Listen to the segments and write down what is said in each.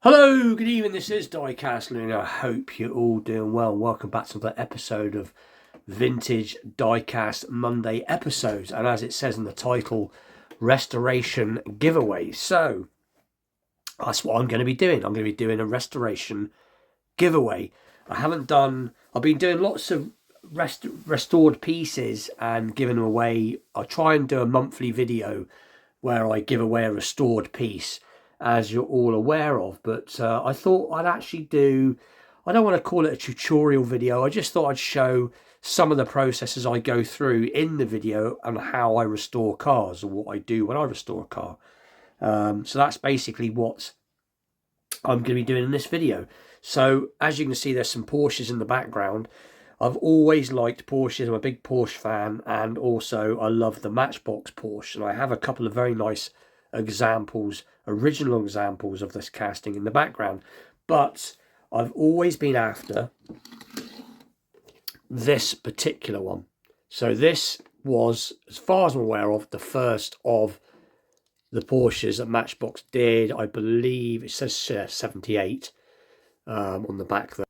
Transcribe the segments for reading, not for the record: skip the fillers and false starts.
Hello, good evening. This is Diecast, and I hope you're all doing well. Welcome back to another episode of Vintage Diecast Monday episodes. And as it says in the title, restoration giveaway. So that's what I'm going to be doing. I'm going to be doing a restoration giveaway. I've been doing lots of restored pieces and giving them away. I try and do a monthly video where I give away a restored piece, as you're all aware of, but I thought I'd actually I don't want to call it a tutorial video, I just thought I'd show some of the processes I go through in the video and how I restore cars, or what I do when I restore a car. So that's basically what I'm going to be doing in this video. So as you can see, there's some Porsches in the background. I've always liked Porsches. I'm a big Porsche fan, and also I love the Matchbox Porsche, and I have a couple of very nice examples, original examples of this casting in the background. But I've always been after this particular one. So this was, as far as I'm aware of, the first of the Porsches that Matchbox did. I believe it says 78 on the back there.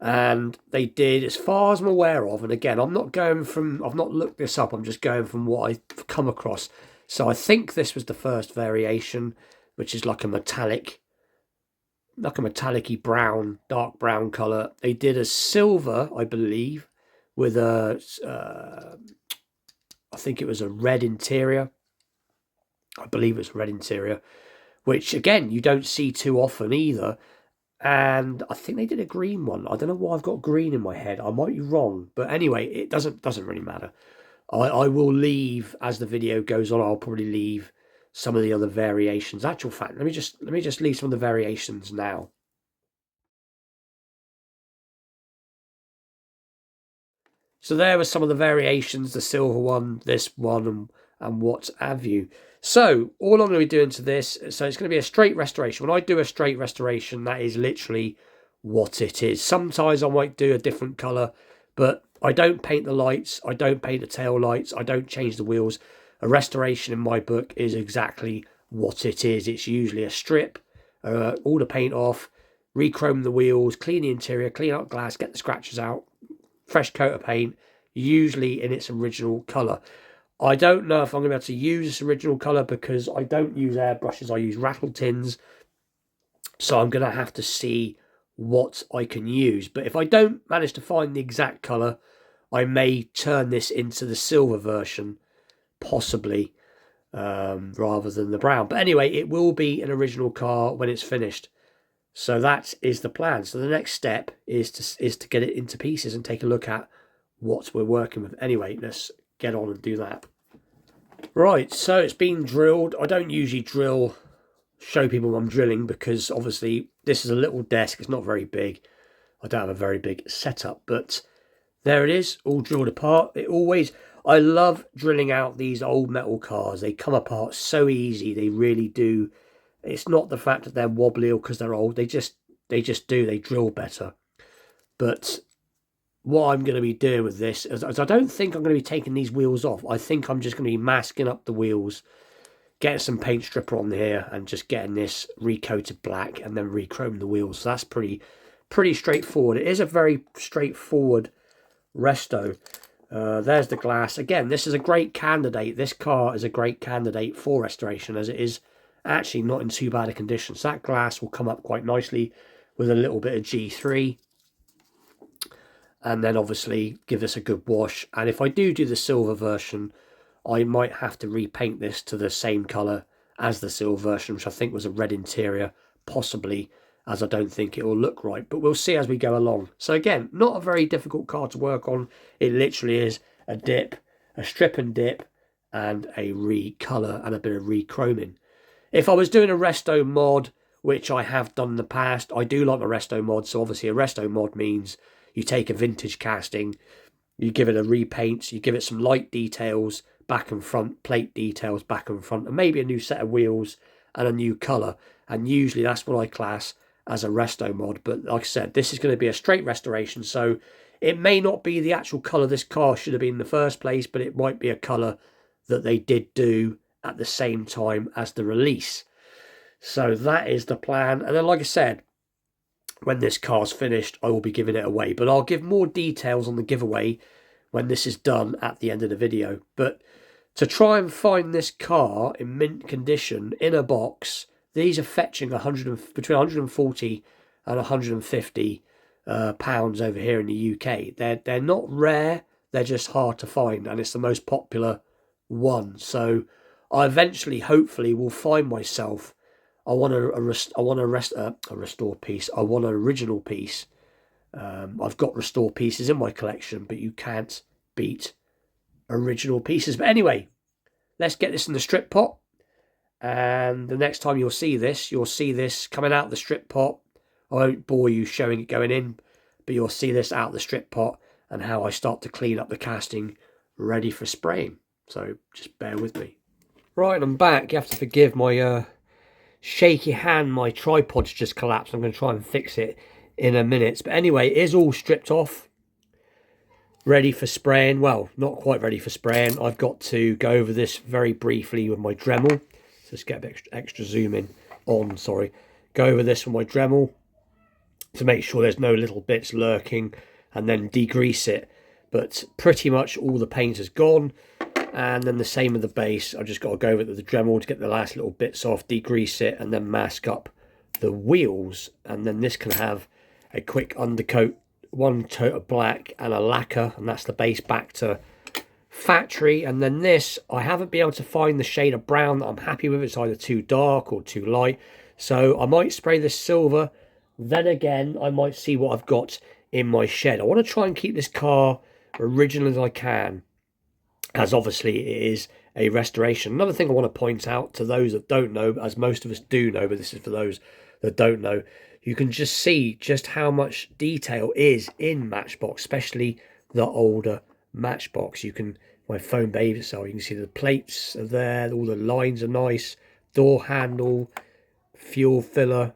And they did, as far as I'm aware of, and again, I've not looked this up, I'm just going from what I've come across. So I think this was the first variation, which is like a metallic-y brown, dark brown colour. They did a silver, I believe, with I think it was a red interior. I believe it's a red interior, which again, you don't see too often either. And I think they did a green one. I don't know why I've got green in my head. I might be wrong, but anyway, it doesn't really matter. I will leave, as the video goes on, I'll probably leave some of the other variations. Actual fact, let me just leave some of the variations now. So there were some of the variations, the silver one, this one, and what have you. So all I'm going to be doing to this, so it's going to be a straight restoration. When I do a straight restoration, that is literally what it is. Sometimes I might do a different colour, but I don't paint the lights, I don't paint the tail lights, I don't change the wheels. A restoration in my book is exactly what it is. It's usually a strip, all the paint off, re-chrome the wheels, clean the interior, clean up glass, get the scratches out, fresh coat of paint, usually in its original colour. I don't know if I'm going to be able to use this original colour because I don't use airbrushes, I use rattle tins. So I'm going to have to see what I can use. But if I don't manage to find the exact colour, I may turn this into the silver version, possibly, rather than the brown. But anyway, it will be an original car when it's finished. So that is the plan. So the next step is to get it into pieces and take a look at what we're working with. Anyway, let's get on and do that. Right, so it's been drilled. I don't usually show people I'm drilling because obviously this is a little desk. It's not very big. I don't have a very big setup, but there it is, all drilled apart. I love drilling out these old metal cars. They come apart so easy. They really do. It's not the fact that they're wobbly or because they're old. They just do. They drill better. But what I'm going to be doing with this is I don't think I'm going to be taking these wheels off. I think I'm just going to be masking up the wheels, getting some paint stripper on here and just getting this recoated black and then re-chrome the wheels. So that's pretty straightforward. It is a very straightforward resto. There's the glass. Again, this is a great candidate. This car is a great candidate for restoration, as it is actually not in too bad a condition. So that glass will come up quite nicely with a little bit of G3. And then obviously give this a good wash. And if I do the silver version, I might have to repaint this to the same colour as the silver version, which I think was a red interior, possibly, as I don't think it will look right. But we'll see as we go along. So again, not a very difficult car to work on. It literally is a dip, a strip and dip, and a recolour and a bit of re-chroming. If I was doing a resto mod, which I have done in the past, I do like a resto mod. So obviously a resto mod means you take a vintage casting, you give it a repaint, you give it some light details, back and front, plate details back and front, and maybe a new set of wheels and a new colour. And usually that's what I class as a resto mod. But like I said, this is going to be a straight restoration, so it may not be the actual colour this car should have been in the first place, but it might be a colour that they did do at the same time as the release. So that is the plan. And then, like I said, when this car's finished, I will be giving it away. But I'll give more details on the giveaway when this is done at the end of the video. But to try and find this car in mint condition in a box, these are fetching between 140 and 150 pounds over here in the UK. They're not rare, they're just hard to find, and it's the most popular one. So I eventually, hopefully, will find myself. I want a restore piece. I want an original piece. I've got restore pieces in my collection, but you can't beat original pieces. But anyway, let's get this in the strip pot, and the next time you'll see this coming out of the strip pot. I won't bore you showing it going in, but you'll see this out of the strip pot and how I start to clean up the casting ready for spraying. So just bear with me. Right, I'm back. You have to forgive my shaky hand. My tripod's just collapsed. I'm going to try and fix it in a minute. But anyway, it is all stripped off, ready for spraying. Well, not quite ready for spraying. I've got to go over this very briefly with my Dremel. So let's get a bit extra zoom in on, sorry. Go over this with my Dremel to make sure there's no little bits lurking, and then degrease it. But pretty much all the paint is gone, and then the same with the base. I've just got to go over it with the Dremel to get the last little bits off, degrease it, and then mask up the wheels. And then this can have a quick undercoat, one coat of black and a lacquer, and that's the base back to factory. And then this, I haven't been able to find the shade of brown that I'm happy with. It's either too dark or too light, so I might spray this silver. Then again, I might see what I've got in my shed. I want to try and keep this car original as I can, as obviously it is a restoration. Another thing I want to point out to those that don't know, as most of us do know, but this is for those that don't know, you can just see just how much detail is in Matchbox, especially the older Matchbox. You can, my phone behaves itself, you can see the plates are there, all the lines are nice, door handle, fuel filler,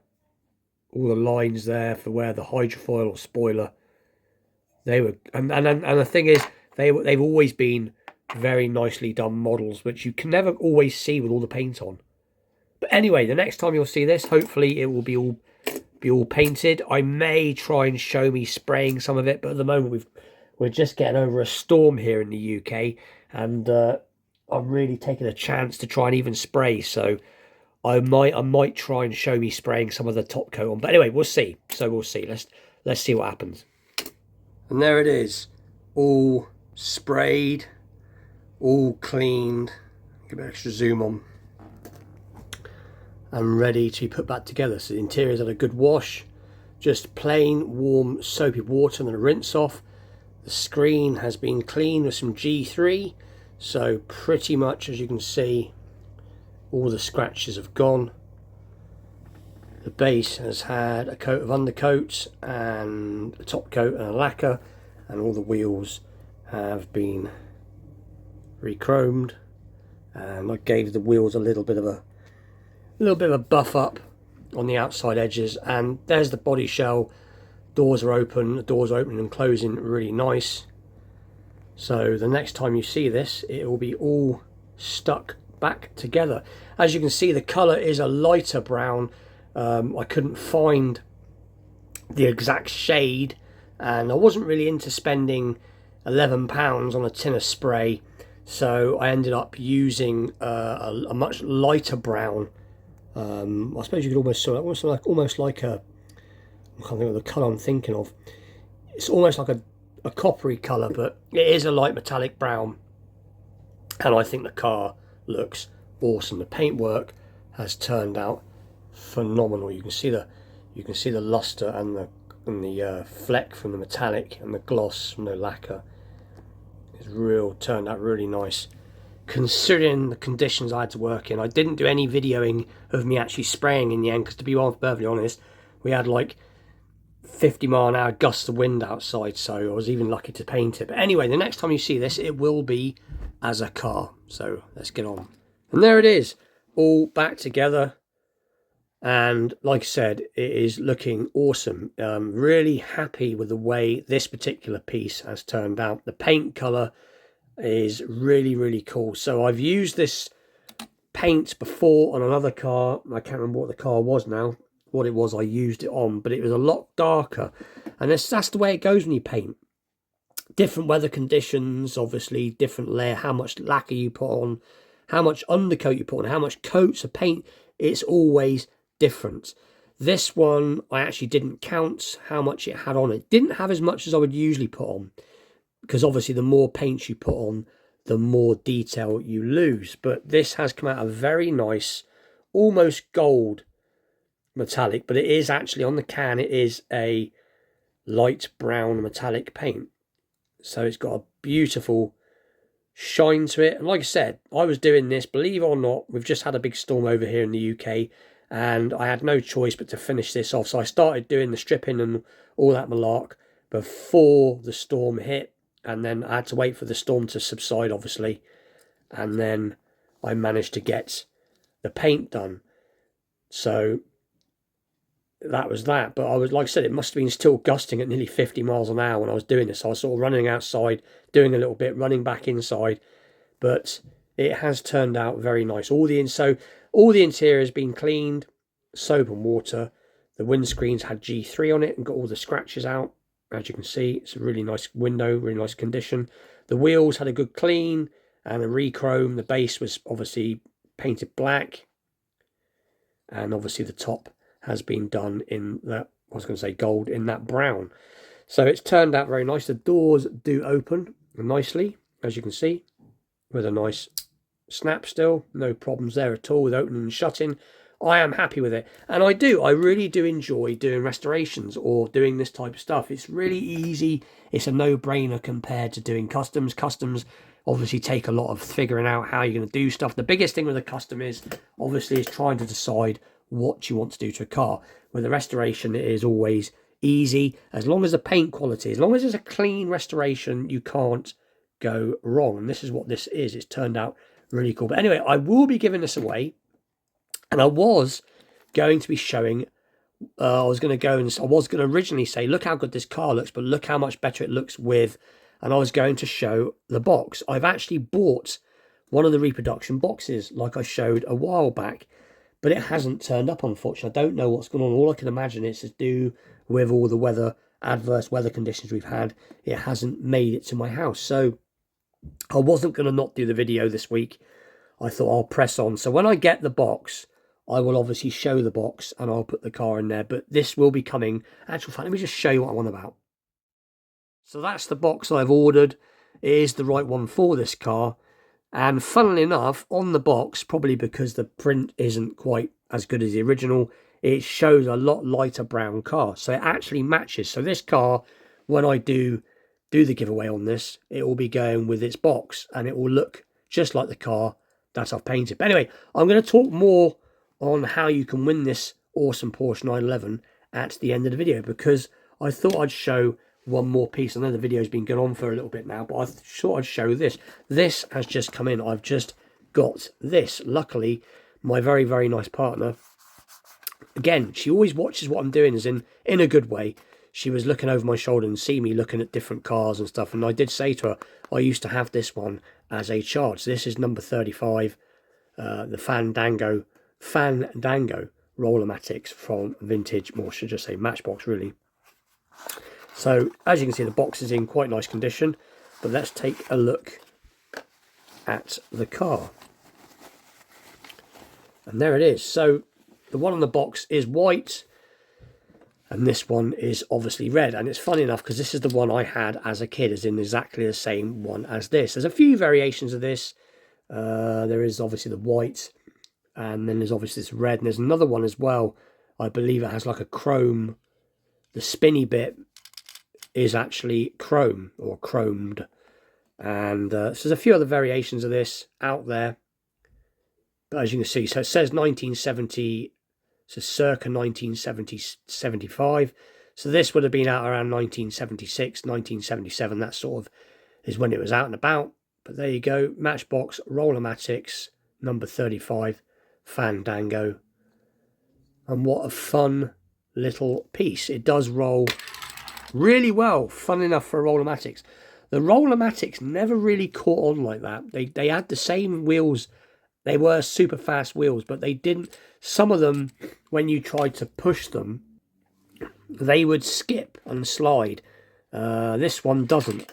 all the lines there for where the hydrofoil or spoiler, they were, and the thing is, they've always been very nicely done models, which you can never always see with all the paint on. But anyway, the next time you'll see this, hopefully it will be all painted. I may try and show me spraying some of it, but at the moment we're just getting over a storm here in the UK, and I'm really taking a chance to try and even spray. So I might try and show me spraying some of the top coat on. But anyway, we'll see. So we'll see. Let's see what happens. And there it is, all sprayed, all cleaned. Give it extra zoom on. And ready to be put back together. So the interior's had a good wash, just plain warm soapy water and then a rinse off. The screen has been cleaned with some G3, so pretty much, as you can see, all the scratches have gone. The base has had a coat of undercoat and a top coat and a lacquer, and all the wheels have been re-chromed, and I gave the wheels a little bit of a buff up on the outside edges. And there's the body shell. Doors are open, the doors opening and closing really nice. So the next time you see this, it will be all stuck back together. As you can see, the colour is a lighter brown. I couldn't find the exact shade, and I wasn't really into spending £11 on a tin of spray, so I ended up using a much lighter brown. I suppose you could almost like a, I can't think of the colour I'm thinking of. It's almost like a coppery colour, but it is a light metallic brown, and I think the car looks awesome. The paintwork has turned out phenomenal. You can see the luster and the fleck from the metallic and the gloss from the lacquer. It's turned out really nice, considering the conditions I had to work in. I didn't do any videoing of me actually spraying in the end, because to be perfectly honest, we had like 50-mile-an-hour gusts of wind outside, so I was even lucky to paint it. But anyway, the next time you see this, it will be as a car. So let's get on. And there it is, all back together. And like I said, it is looking awesome. Really happy with the way this particular piece has turned out. The paint colour is really, really cool. So I've used this paint before on another car. I can't remember what the car was now, what it was I used it on, but it was a lot darker. And that's the way it goes when you paint. Different weather conditions, obviously, different layer, how much lacquer you put on, how much undercoat you put on, how much coats of paint, it's always different. This one, I actually didn't count how much it had on. It didn't have as much as I would usually put on, because obviously the more paint you put on, the more detail you lose. But this has come out a very nice, almost gold metallic, but it is actually, on the can, it is a light brown metallic paint. So it's got a beautiful shine to it. And like I said, I was doing this, believe it or not, we've just had a big storm over here in the UK, and I had no choice but to finish this off. So I started doing the stripping and all that malark before the storm hit, and then I had to wait for the storm to subside, obviously, and then I managed to get the paint done. So that was that. But I was, like I said, it must have been still gusting at nearly 50 miles an hour when I was doing this. I was sort of running outside, doing a little bit, running back inside, but it has turned out very nice. All the interior has been cleaned, soap and water. The windscreens had G3 on it and got all the scratches out. As you can see, it's a really nice window, really nice condition. The wheels had a good clean and a re-chrome. The base was obviously painted black, and obviously the top has been done in that, I was going to say gold, in that brown. So it's turned out very nice. The doors do open nicely, as you can see, with a nice snap still. No problems there at all with opening and shutting. I am happy with it. And I really do enjoy doing restorations or doing this type of stuff. It's really easy. It's a no-brainer compared to doing customs. Customs obviously take a lot of figuring out how you're going to do stuff. The biggest thing with a custom is obviously trying to decide what you want to do to a car. With a restoration, it is always easy. As long as the paint quality, as long as it's a clean restoration, you can't go wrong. And this is what this is. It's turned out really cool. But anyway, I will be giving this away. And I was going to be showing, I was going to originally say, look how good this car looks, but look how much better it looks with, and I was going to show the box. I've actually bought one of the reproduction boxes like I showed a while back, but it hasn't turned up, unfortunately. I don't know what's going on. All I can imagine is to do with all the adverse weather conditions we've had. It hasn't made it to my house. So I wasn't going to not do the video this week. I thought I'll press on. So when I get the box, I will obviously show the box and I'll put the car in there. But this will be coming. Actual fact, let me just show you what I'm on about. So that's the box I've ordered. It is the right one for this car. And funnily enough, on the box, probably because the print isn't quite as good as the original, it shows a lot lighter brown car. So it actually matches. So this car, when I do the giveaway on this, it will be going with its box and it will look just like the car that I've painted. But anyway, I'm going to talk more on how you can win this awesome Porsche 911 at the end of the video, because I thought I'd show one more piece. I know the video's been going on for a little bit now, but I thought I'd show this. This has just come in. I've just got this. Luckily, my very, very nice partner, again, she always watches what I'm doing, as in a good way. She was looking over my shoulder and see me looking at different cars and stuff, and I did say to her, I used to have this one as a charge. So this is number 35, the Fandango Rollermatics from vintage, or should I just say Matchbox, really. So as you can see, the box is in quite nice condition, but let's take a look at the car. And there it is. So the one on the box is white, and this one is obviously red. And it's funny enough, because this is the one I had as a kid, as in exactly the same one as this. There's a few variations of this. There is obviously the white, and then there's obviously this red, and there's another one as well. I believe it has like a chrome. The spinny bit is actually chrome or chromed. And so there's a few other variations of this out there. But as you can see, so it says 1970, so circa 1970-75. So this would have been out around 1976, 1977. That sort of is when it was out and about. But there you go, Matchbox Rollermatics, number 35, Fandango. And what a fun little piece. It does roll really well, fun enough for Rollermatics. The Rollermatics never really caught on like that. They had the same wheels They were super fast wheels, but they didn't. Some of them, when you tried to push them, they would skip and slide. This one doesn't.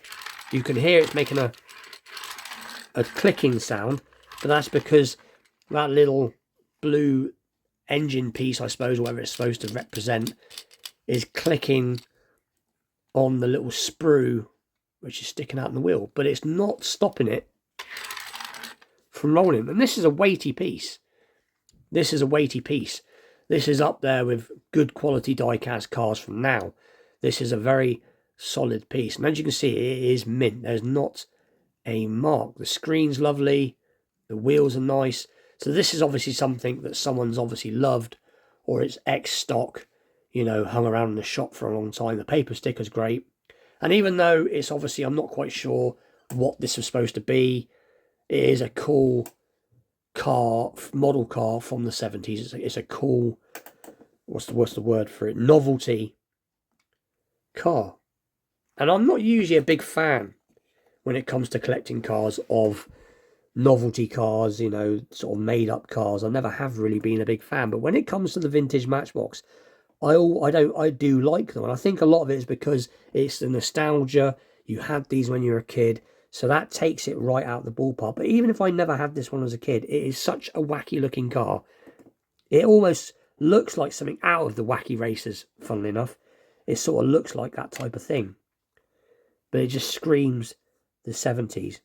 You can hear it's making a clicking sound, but that's because that little blue engine piece, I suppose, whatever it's supposed to represent, is clicking on the little sprue which is sticking out in the wheel, but it's not stopping it from rolling. And this is a weighty piece. This is a weighty piece. This is up there with good quality die-cast cars from now. This is a very solid piece, and as you can see, it is mint. There's not a mark. The screen's lovely, the wheels are nice. So this is obviously something that someone's obviously loved, or it's ex-stock, you know, hung around in the shop for a long time. The paper sticker's great, and even though it's obviously, I'm not quite sure what this was supposed to be, it is a cool car, model car from the 70s. It's a cool, what's the word for it, novelty car. And I'm not usually a big fan when it comes to collecting cars of novelty cars, you know, sort of made up cars. I never have really been a big fan, but when it comes to the vintage Matchbox, I do like them, and I think a lot of it is because it's the nostalgia. You had these when you were a kid, so that takes it right out of the ballpark. But even if I never had this one as a kid, it is such a wacky looking car. It almost looks like something out of the Wacky Racers, funnily enough. It sort of looks like that type of thing, but it just screams the 70s.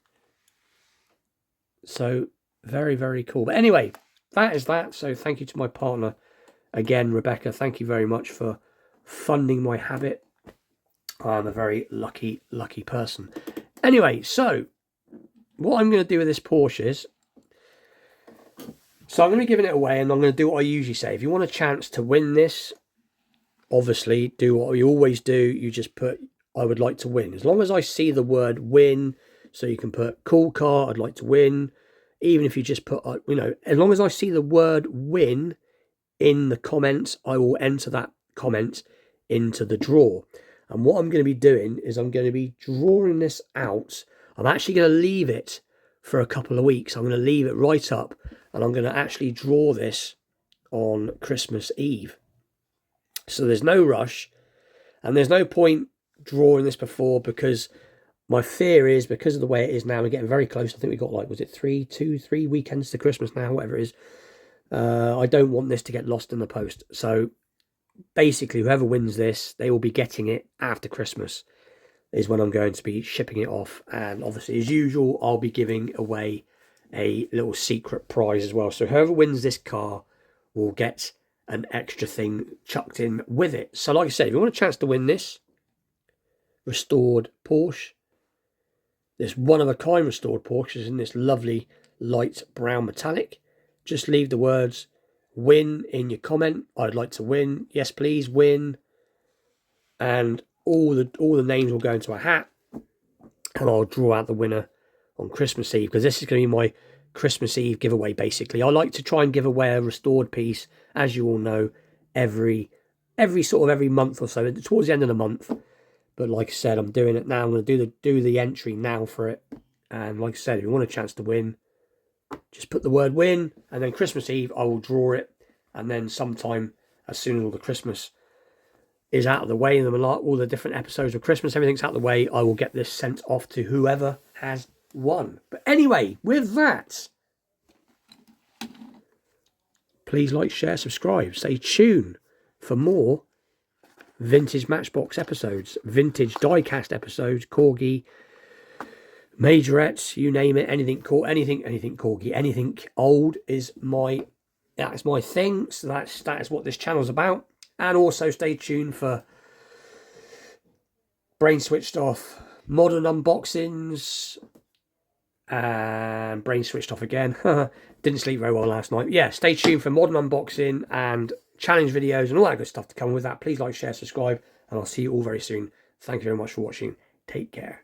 So very, very cool. But anyway, that is that. So thank you to my partner again, Rebecca. Thank you very much for funding my habit. I'm a very lucky person. Anyway, so what I'm going to do with this Porsche is, so I'm going to be giving it away, and I'm going to do what I usually say. If you want a chance to win this, obviously do what you always do. You just put, I would like to win. As long as I see the word win, so you can put cool car, I'd like to win. Even if you just put, you know, as long as I see the word win in the comments, I will enter that comment into the draw. And what I'm going to be doing is I'm going to be drawing this out. I'm actually going to leave it for a couple of weeks. I'm going to leave it right up, and I'm going to actually draw this on Christmas Eve. So there's no rush, and there's no point drawing this before, because my fear is, because of the way it is now, we're getting very close. I think we've got, like, was it 3 weekends to Christmas now, whatever it is. I don't want this to get lost in the post. So basically, whoever wins this, they will be getting it after Christmas is when I'm going to be shipping it off. And obviously, as usual, I'll be giving away a little secret prize as well. So whoever wins this car will get an extra thing chucked in with it. So like I said, if you want a chance to win this restored Porsche, this one-of-a-kind restored Porsche is in this lovely light brown metallic, just leave the words win in your comment. I'd like to win. Yes, please, win. And all the names will go into a hat, and I'll draw out the winner on Christmas Eve, because this is going to be my Christmas Eve giveaway. Basically, I like to try and give away a restored piece, as you all know, every month or so, towards the end of the month. But like I said, I'm doing it now. I'm going to do the entry now for it. And like I said, if you want a chance to win, just put the word win, and then Christmas Eve I will draw it, and then sometime as soon as all the Christmas is out of the way, and all the different episodes of Christmas, everything's out of the way, I will get this sent off to whoever has won. But anyway, with that, please like, share, subscribe. Stay tuned for more vintage Matchbox episodes, vintage diecast episodes, Corgi, majorettes, you name it, anything Corgi, anything old is that's my thing. So that is what this channel's about. And also stay tuned for Brain Switched Off modern unboxings, and Brain Switched Off again. Didn't sleep very well last night. Yeah, stay tuned for modern unboxing and challenge videos and all that good stuff to come with that. Please like, share, subscribe, and I'll see you all very soon. Thank you very much for watching. Take care.